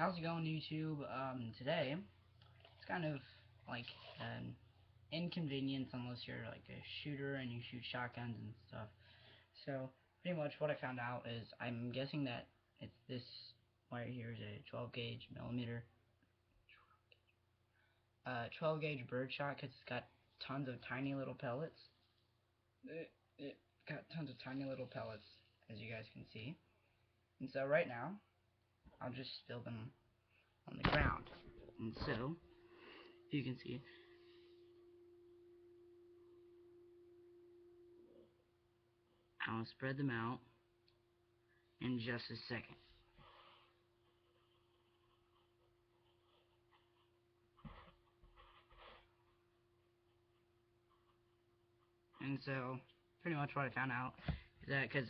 How's it going, YouTube? Today, it's kind of like an inconvenience unless you're like a shooter and you shoot shotguns and stuff. So, pretty much what I found out is I'm guessing that it's this right here is a 12 gauge millimeter, 12 gauge birdshot because it's got tons of tiny little pellets. It got tons of tiny little pellets, as you guys can see. And so right now, I'll just spill them on the ground. And so, you can see, I'll spread them out in just a second. And so, pretty much what I found out is that because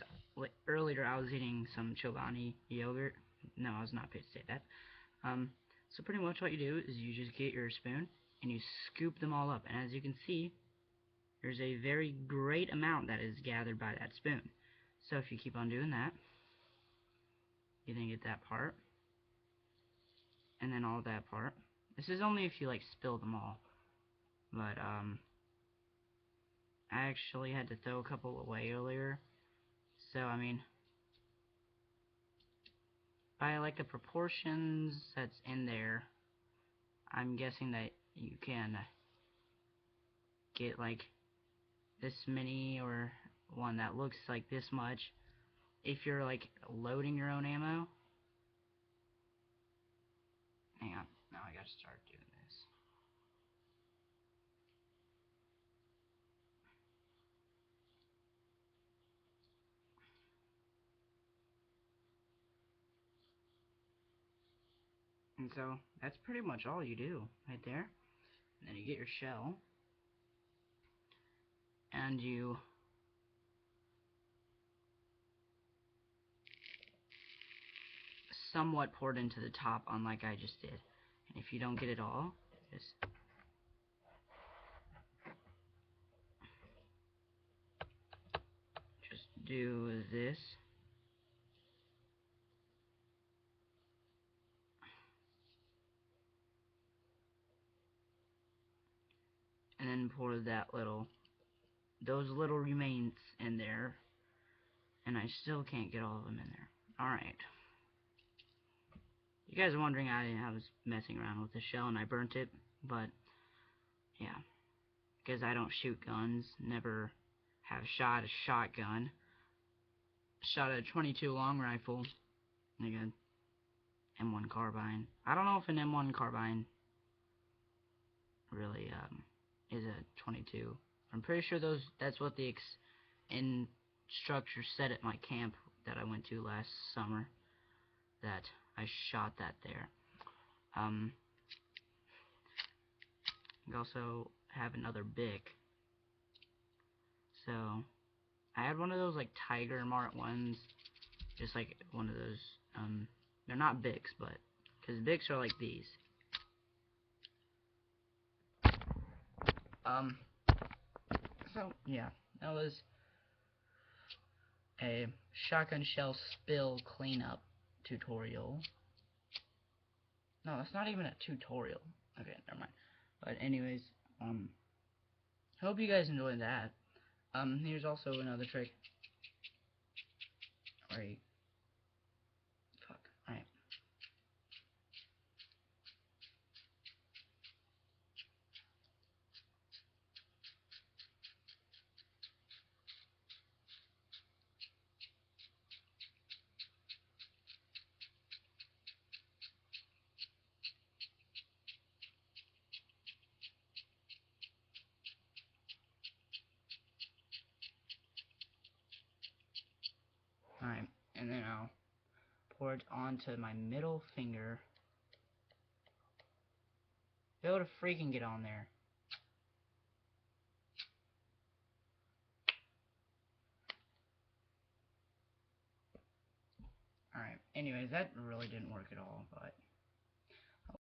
earlier I was eating some Chobani yogurt. No, I was not paid to say that. So pretty much what you do is you just get your spoon and you scoop them all up. And as you can see, there's a very great amount that is gathered by that spoon. So if you keep on doing that, you then get that part, and then all that part. This is only if you like spill them all, but I actually had to throw a couple away earlier. So I mean, by like the proportions that's in there, I'm guessing that you can get like this many or one that looks like this much if you're like loading your own ammo. Hang on, now I gotta start doing this. And so that's pretty much all you do right there. And then you get your shell and you somewhat pour it into the top, unlike I just did. And if you don't get it all, just do this. And then pour those little remains in there. And I still can't get all of them in there. Alright. You guys are wondering, I was messing around with the shell and I burnt it. But, yeah. Because I don't shoot guns. Never have shot a shotgun. Shot a .22 long rifle. Like a M1 carbine. I don't know if an M1 carbine really is a .22. I'm pretty sure that's what the instructor said at my camp that I went to last summer, that I shot that there. We also have another Bic. So I had one of those like Tiger Mart ones, just like one of those. They're not Bics, but because Bics are like these. So yeah, that was a shotgun shell spill cleanup tutorial. No, that's not even a tutorial. Okay, never mind. But anyways, hope you guys enjoyed that. Here's also another trick. Alright. Fuck. Alright. Alright, and then I'll pour it onto my middle finger. Be able to freaking get on there. Alright, anyways, that really didn't work at all, but